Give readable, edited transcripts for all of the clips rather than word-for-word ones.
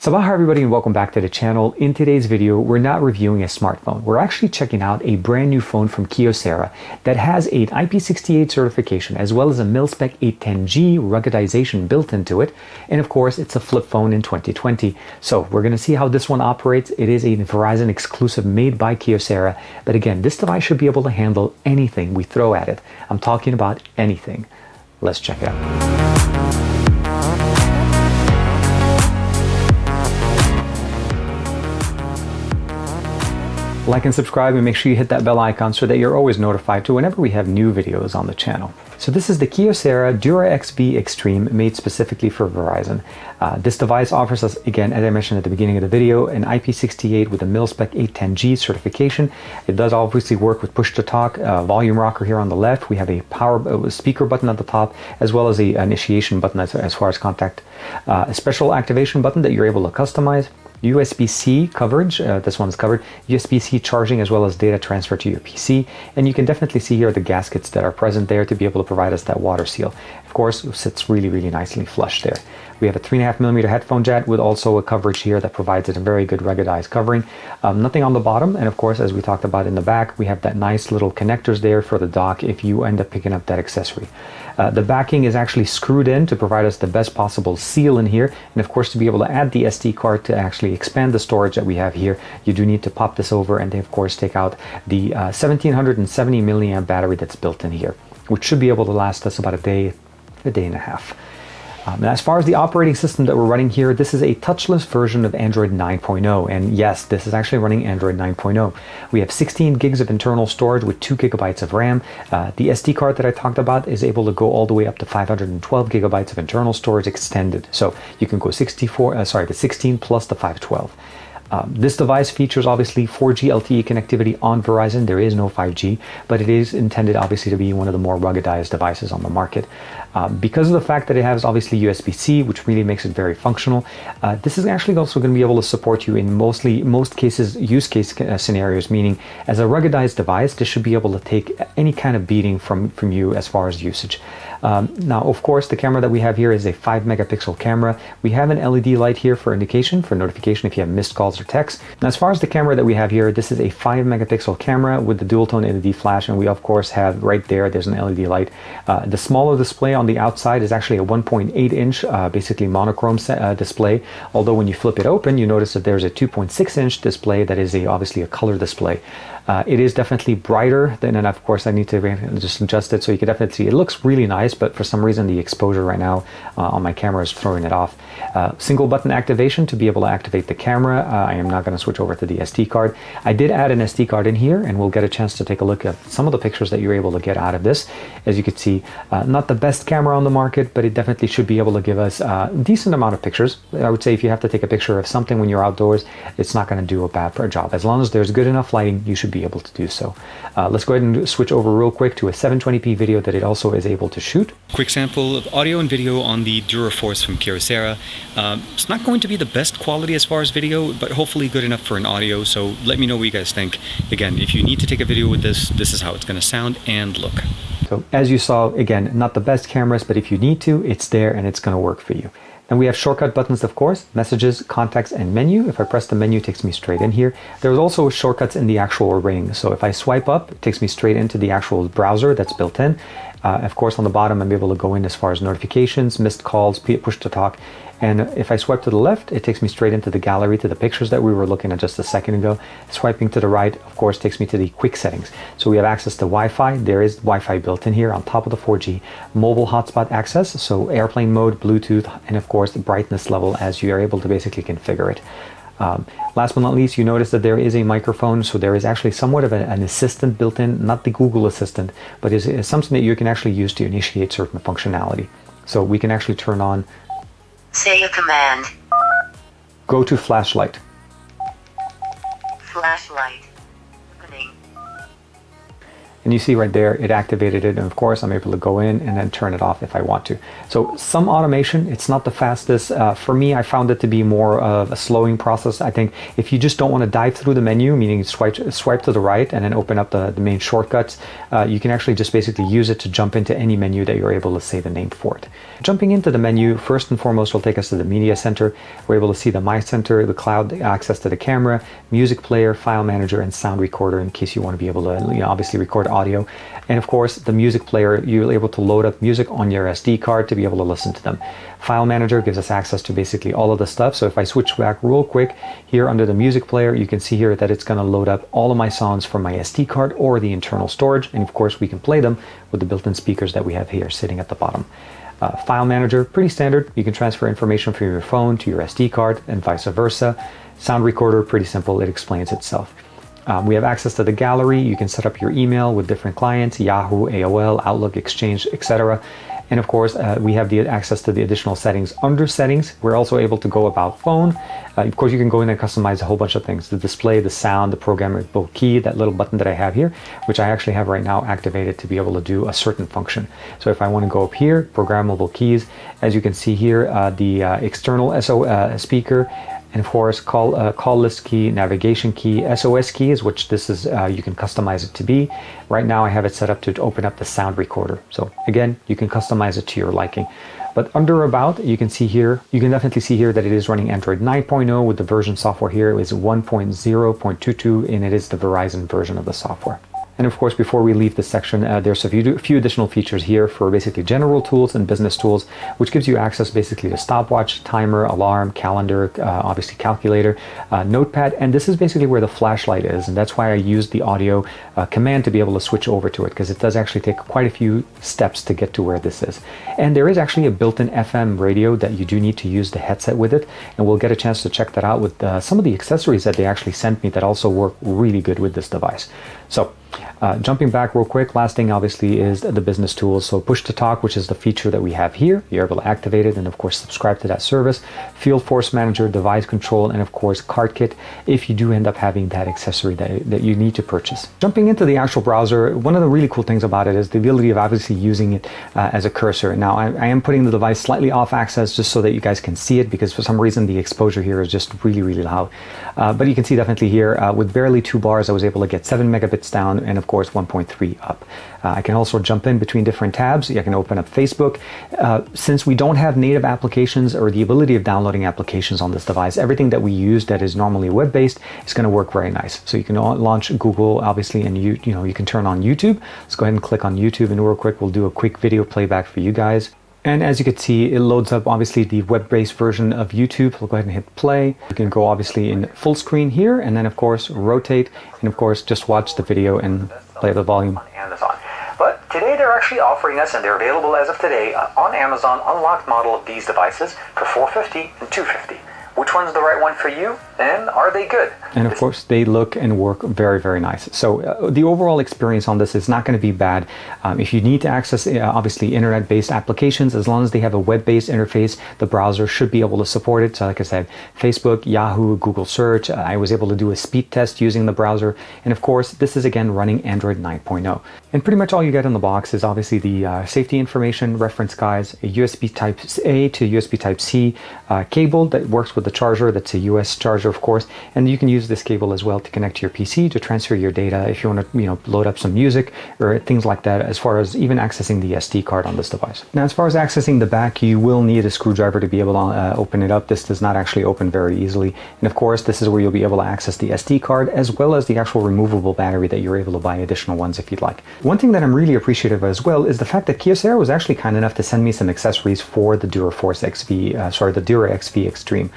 Sabah everybody and welcome back to the channel. In today's video, we're not reviewing a smartphone. We're actually checking out a brand new phone from Kyocera that has an IP68 certification as well as a mil-spec 810G ruggedization built into it. And of course, it's a flip phone in 2020. So we're going to see how this one operates. It is a Verizon exclusive made by Kyocera. But again, this device should be able to handle anything we throw at it. I'm talking about anything. Let's check it out. Like and subscribe and make sure you hit that bell icon so that you're always notified to whenever we have new videos on the channel. So this is the Kyocera DuraXV Extreme made specifically for Verizon. This device offers us, again, as I mentioned at the beginning of the video, an IP68 with a mil-spec 810G certification. It does obviously work with push-to-talk, volume rocker here on the left. We have a power speaker button at the top, as well as an initiation button as far as contact. A special activation button that you're able to customize. USB-C coverage, this one's covered, USB-C charging as well as data transfer to your PC, and you can definitely see here the gaskets that are present there to be able to provide us that water seal. Of course, it sits really nicely flush there. We have a 3.5mm headphone jack with also a coverage here that provides it a very good ruggedized covering. Nothing on the bottom, and of course, as we talked about in the back, we have that nice little connectors there for the dock if you end up picking up that accessory. The backing is actually screwed in to provide us the best possible seal in here, and of course to be able to add the SD card to actually expand the storage that we have here, you do need to pop this over and then of course take out the 1770 milliamp battery that's built in here, which should be able to last us about a day and a half. And as far as the operating system that we're running here, this is a touchless version of Android 9.0. And yes, this is actually running Android 9.0. We have 16 gigs of internal storage with 2 gigabytes of RAM. The SD card that I talked about is able to go all the way up to 512 gigabytes of internal storage extended. So you can go the 16 plus the 512. This device features obviously 4G LTE connectivity on Verizon. There is no 5G, but it is intended obviously to be one of the more ruggedized devices on the market. Because of the fact that it has obviously USB-C, which really makes it very functional, this is actually also going to be able to support you in most cases, use case scenarios, meaning as a ruggedized device, this should be able to take any kind of beating from you as far as usage. Now, of course, the camera that we have here is a 5 megapixel camera. We have an LED light here for indication, for notification if you have missed calls or texts. Now, as far as the camera that we have here, this is a 5 megapixel camera with the dual tone LED flash, and we of course have right there's an LED light. The smaller display on the outside is actually a 1.8 inch, basically monochrome display. Although when you flip it open, you notice that there's a 2.6 inch display that is obviously a color display. It is definitely brighter than, and of course I need to just adjust it so you can definitely see. It looks really nice, but for some reason the exposure right now on my camera is throwing it off. Single button activation to be able to activate the camera. I am not going to switch over to the SD card. I did add an SD card in here, and we'll get a chance to take a look at some of the pictures that you're able to get out of this. As you can see, not the best camera on the market, but it definitely should be able to give us a decent amount of pictures. I would say if you have to take a picture of something when you're outdoors, it's not going to do a bad job. As long as there's good enough lighting, you should be able to do so. Let's go ahead and switch over real quick to a 720p video that it also is able to shoot. Quick sample of audio and video on the DuraForce from Kyocera. It's not going to be the best quality as far as video, but hopefully good enough for an audio, so let me know what you guys think. Again, if you need to take a video with this, this is how it's going to sound and look. So as you saw, again, not the best cameras, but if you need to, it's there and it's going to work for you. And we have shortcut buttons, of course, messages, contacts, and menu. If I press the menu, it takes me straight in here. There's also shortcuts in the actual ring. So if I swipe up, it takes me straight into the actual browser that's built in. Of course, on the bottom, I'm able to go in as far as notifications, missed calls, push to talk. And if I swipe to the left, it takes me straight into the gallery to the pictures that we were looking at just a second ago. Swiping to the right, of course, takes me to the quick settings. So we have access to Wi-Fi. There is Wi-Fi built in here on top of the 4G. Mobile hotspot access, so airplane mode, Bluetooth, and of course the brightness level as you are able to basically configure it. Last but not least, you notice that there is a microphone, so there is actually somewhat of an assistant built in, not the Google Assistant, but is something that you can actually use to initiate certain functionality. So we can actually turn on, say a command, go to flashlight. Flashlight. Opening. And you see right there, it activated it. And of course, I'm able to go in and then turn it off if I want to. So some automation, it's not the fastest. For me, I found it to be more of a slowing process. I think if you just don't want to dive through the menu, meaning swipe to the right and then open up the main shortcuts, you can actually just basically use it to jump into any menu that you're able to say the name for it. Jumping into the menu, first and foremost, will take us to the media center. We're able to see the My Center, the cloud, access to the camera, music player, file manager, and sound recorder in case you want to be able to, obviously record audio. And of course, the music player, you're able to load up music on your SD card to be able to listen to them. File manager gives us access to basically all of the stuff. So if I switch back real quick here under the music player, you can see here that it's going to load up all of my songs from my SD card or the internal storage. And of course, we can play them with the built-in speakers that we have here sitting at the bottom. File manager, pretty standard. You can transfer information from your phone to your SD card and vice versa. Sound recorder, pretty simple. It explains itself. We have access to the gallery. You can set up your email with different clients, Yahoo, AOL, Outlook, Exchange, etc. And of course, we have the access to the additional settings. Under settings, we're also able to go about phone. Of course, you can go in and customize a whole bunch of things. The display, the sound, the programmable key, that little button that I have here, which I actually have right now activated to be able to do a certain function. So if I want to go up here, programmable keys, as you can see here, the external SO speaker, and of course, call list key, navigation key, SOS keys, which this is, you can customize it to be. Right now I have it set up to open up the sound recorder. So again, you can customize it to your liking. But under about, you can see here, you can definitely see here that it is running Android 9.0 with the version software here is 1.0.22, and it is the Verizon version of the software. And of course, before we leave this section, there's a few additional features here for basically general tools and business tools, which gives you access basically to stopwatch, timer, alarm, calendar, obviously calculator, notepad, and this is basically where the flashlight is, and that's why I used the audio command to be able to switch over to it, because it does actually take quite a few steps to get to where this is. And there is actually a built-in FM radio that you do need to use the headset with it, and we'll get a chance to check that out with some of the accessories that they actually sent me that also work really good with this device. So, jumping back real quick, last thing obviously is the business tools. So push to talk, which is the feature that we have here. You're able to activate it and of course subscribe to that service. Field Force Manager, device control, and of course card kit if you do end up having that accessory that you need to purchase. Jumping into the actual browser, one of the really cool things about it is the ability of obviously using it as a cursor. Now I am putting the device slightly off access just so that you guys can see it, because for some reason the exposure here is just really loud. But you can see definitely here with barely 2 bars I was able to get 7 megabits down and of course 1.3 up. I can also jump in between different tabs. I can open up Facebook. Since we don't have native applications or the ability of downloading applications on this device, everything that we use that is normally web-based is going to work very nice. So you can launch Google obviously, and you can turn on YouTube. Let's go ahead and click on YouTube, and real quick we'll do a quick video playback for you guys. And as you can see, it loads up obviously the web-based version of YouTube. We'll go ahead and hit play. You can go obviously in full screen here, and then of course rotate, and of course just watch the video and play the volume. On Amazon. But today they're actually offering us, and they're available as of today on Amazon, unlocked model of these devices for $450 and $250. Which one's the right one for you, and are they good? And of course, they look and work very nice. So the overall experience on this is not going to be bad. If you need to access, obviously, internet-based applications, as long as they have a web-based interface, the browser should be able to support it. So like I said, Facebook, Yahoo, Google Search, I was able to do a speed test using the browser. And of course, this is again running Android 9.0. And pretty much all you get in the box is obviously the safety information, reference guides, a USB Type-A to USB Type-C cable that works with the charger. That's a US charger, of course, and you can use this cable as well to connect to your PC to transfer your data if you want to, load up some music or things like that, as far as even accessing the SD card on this device. Now, as far as accessing the back, you will need a screwdriver to be able to open it up. This does not actually open very easily, and of course, this is where you'll be able to access the SD card as well as the actual removable battery that you're able to buy additional ones if you'd like. One thing that I'm really appreciative of as well is the fact that Kyocera was actually kind enough to send me some accessories for the DuraXV Extreme.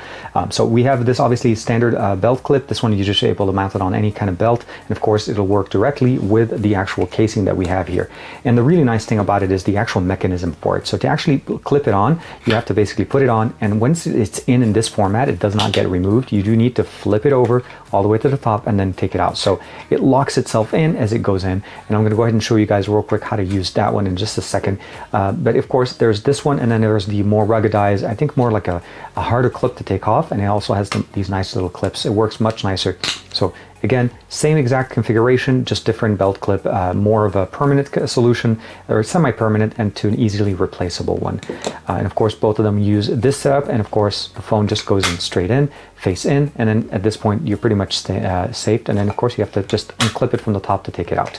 So we have this obviously standard belt clip. This one you're just able to mount it on any kind of belt, and of course it'll work directly with the actual casing that we have here. And the really nice thing about it is the actual mechanism for it. So to actually clip it on, you have to basically put it on, and once it's in this format, it does not get removed. You do need to flip it over all the way to the top and then take it out. So it locks itself in as it goes in, and I'm going to go ahead and show you guys real quick how to use that one in just a second. But of course there's this one, and then there's the more ruggedized, I think more like a harder clip to take off, and it also has these nice little clips. It works much nicer. So again, same exact configuration, just different belt clip, more of a permanent solution or semi-permanent, and to an easily replaceable one. And of course, both of them use this setup, and of course, the phone just goes in straight in, face in, and then at this point, you're pretty much safe. And then of course, you have to just unclip it from the top to take it out.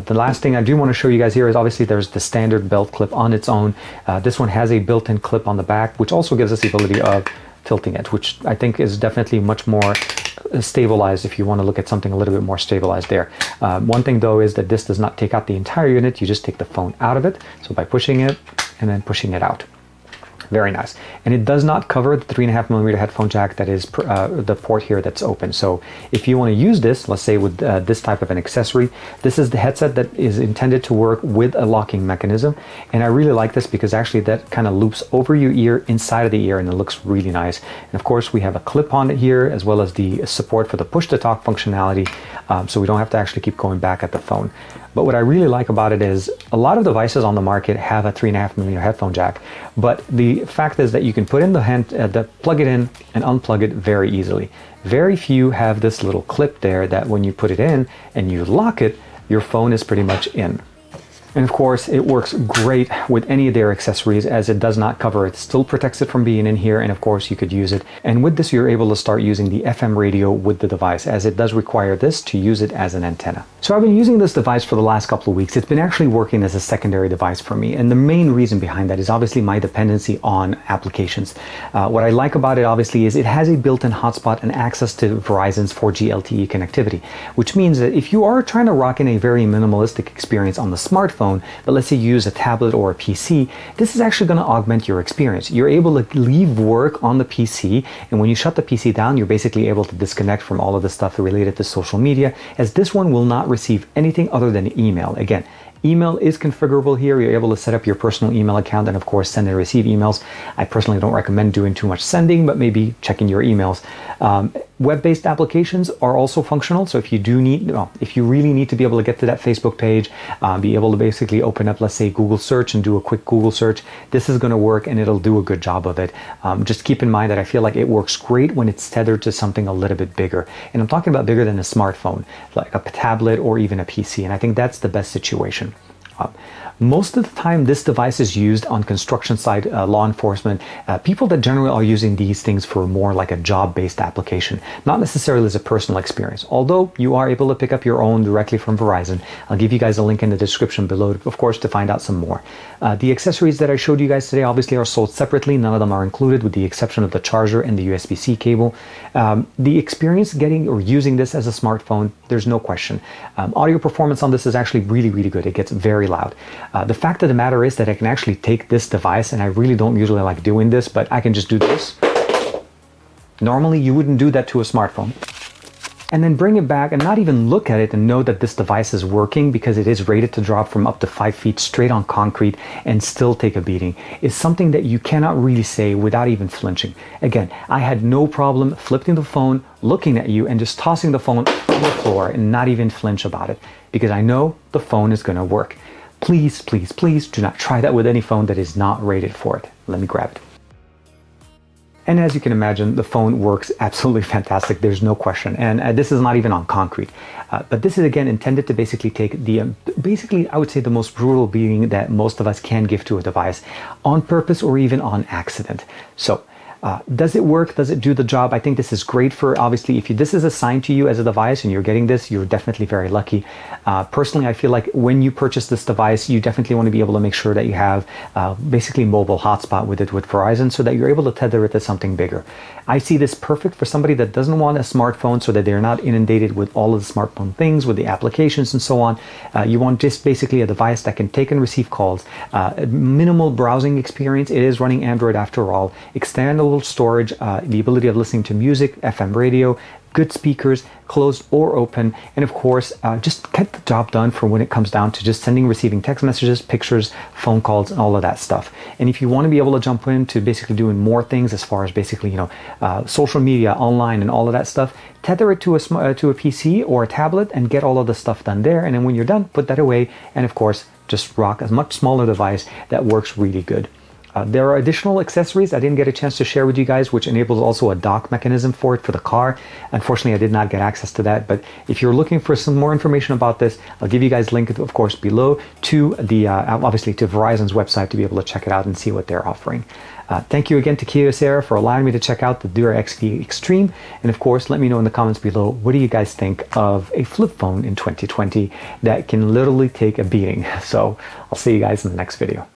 The last thing I do want to show you guys here is obviously there's the standard belt clip on its own. This one has a built-in clip on the back, which also gives us the ability of tilting it, which I think is definitely much more stabilized if you want to look at something a little bit more stabilized there. One thing though is that this does not take out the entire unit, you just take the phone out of it. So by pushing it and then pushing it out. Very nice. And it does not cover the 3.5mm headphone jack that is the port here that's open. So if you want to use this, let's say with this type of an accessory, this is the headset that is intended to work with a locking mechanism. And I really like this because actually that kind of loops over your ear, inside of the ear, and it looks really nice. And of course, we have a clip on it here, as well as the support for the push-to-talk functionality, so we don't have to actually keep going back at the phone. But what I really like about it is a lot of devices on the market have a 3.5mm headphone jack, but the fact is that you can put in plug it in and unplug it very easily. Very few have this little clip there that when you put it in and you lock it, your phone is pretty much in. And of course, it works great with any of their accessories as it does not cover it. Still protects it from being in here, and of course you could use it. And with this, you're able to start using the FM radio with the device, as it does require this to use it as an antenna. So I've been using this device for the last couple of weeks. It's been actually working as a secondary device for me. And the main reason behind that is obviously my dependency on applications. What I like about it obviously is it has a built-in hotspot and access to Verizon's 4G LTE connectivity, which means that if you are trying to rock in a very minimalistic experience on the smartphone, but let's say you use a tablet or a PC, this is actually going to augment your experience. You're able to leave work on the PC, and when you shut the PC down, you're basically able to disconnect from all of the stuff related to social media, as this one will not receive anything other than email. Again, email is configurable here. You're able to set up your personal email account and of course send and receive emails. I personally don't recommend doing too much sending, but maybe checking your emails. Web-based applications are also functional. So if you do need, if you really need to be able to get to that Facebook page, be able to basically open up, let's say, Google search and do a quick Google search, this is going to work and it'll do a good job of it. Just keep in mind that I feel like it works great when it's tethered to something a little bit bigger. And I'm talking about bigger than a smartphone, like a tablet or even a PC. And I think that's the best situation. Most of the time, this device is used on construction site, law enforcement, people that generally are using these things for more like a job-based application, not necessarily as a personal experience. Although you are able to pick up your own directly from Verizon. I'll give you guys a link in the description below, of course, to find out some more. The accessories that I showed you guys today obviously are sold separately. None of them are included with the exception of the charger and the USB-C cable. The experience getting or using this as a smartphone, there's no question. Audio performance on this is actually really, really good. It gets very loud. The fact of the matter is that I can actually take this device, and I really don't usually like doing this, but I can just do this. Normally, you wouldn't do that to a smartphone. And then bring it back and not even look at it and know that this device is working because it is rated to drop from up to 5 feet straight on concrete and still take a beating is something that you cannot really say without even flinching. Again, I had no problem flipping the phone, looking at you, and just tossing the phone on the floor and not even flinch about it because I know the phone is going to work. Please, please, please do not try that with any phone that is not rated for it. Let me grab it. And as you can imagine, the phone works absolutely fantastic. There's no question. And this is not even on concrete. But this is, again, intended to basically take the, basically, I would say the most brutal beating that most of us can give to a device on purpose or even on accident. So, does it work? Does it do the job? I think this is great for, obviously, if this is assigned to you as a device and you're getting this, you're definitely very lucky. Personally, I feel like when you purchase this device, you definitely want to be able to make sure that you have basically mobile hotspot with it with Verizon so that you're able to tether it to something bigger. I see this perfect for somebody that doesn't want a smartphone so that they're not inundated with all of the smartphone things, with the applications and so on. You want just basically a device that can take and receive calls. Minimal browsing experience. It is running Android after all. Extendable storage, the ability of listening to music, FM radio, good speakers, closed or open, and of course, just get the job done for when it comes down to just sending, receiving text messages, pictures, phone calls, and all of that stuff. And if you want to be able to jump into basically doing more things as far as basically, social media, online, and all of that stuff, tether it to a PC or a tablet and get all of the stuff done there. And then when you're done, put that away, and of course, just rock a much smaller device that works really good. There are additional accessories I didn't get a chance to share with you guys, which enables also a dock mechanism for it for the car. Unfortunately, I did not get access to that, but if you're looking for some more information about this, I'll give you guys a link, of course, below to the, obviously to Verizon's website to be able to check it out and see what they're offering. Thank you again to Kyocera for allowing me to check out the DuraXV Extreme. And of course, let me know in the comments below, what do you guys think of a flip phone in 2020 that can literally take a beating? So I'll see you guys in the next video.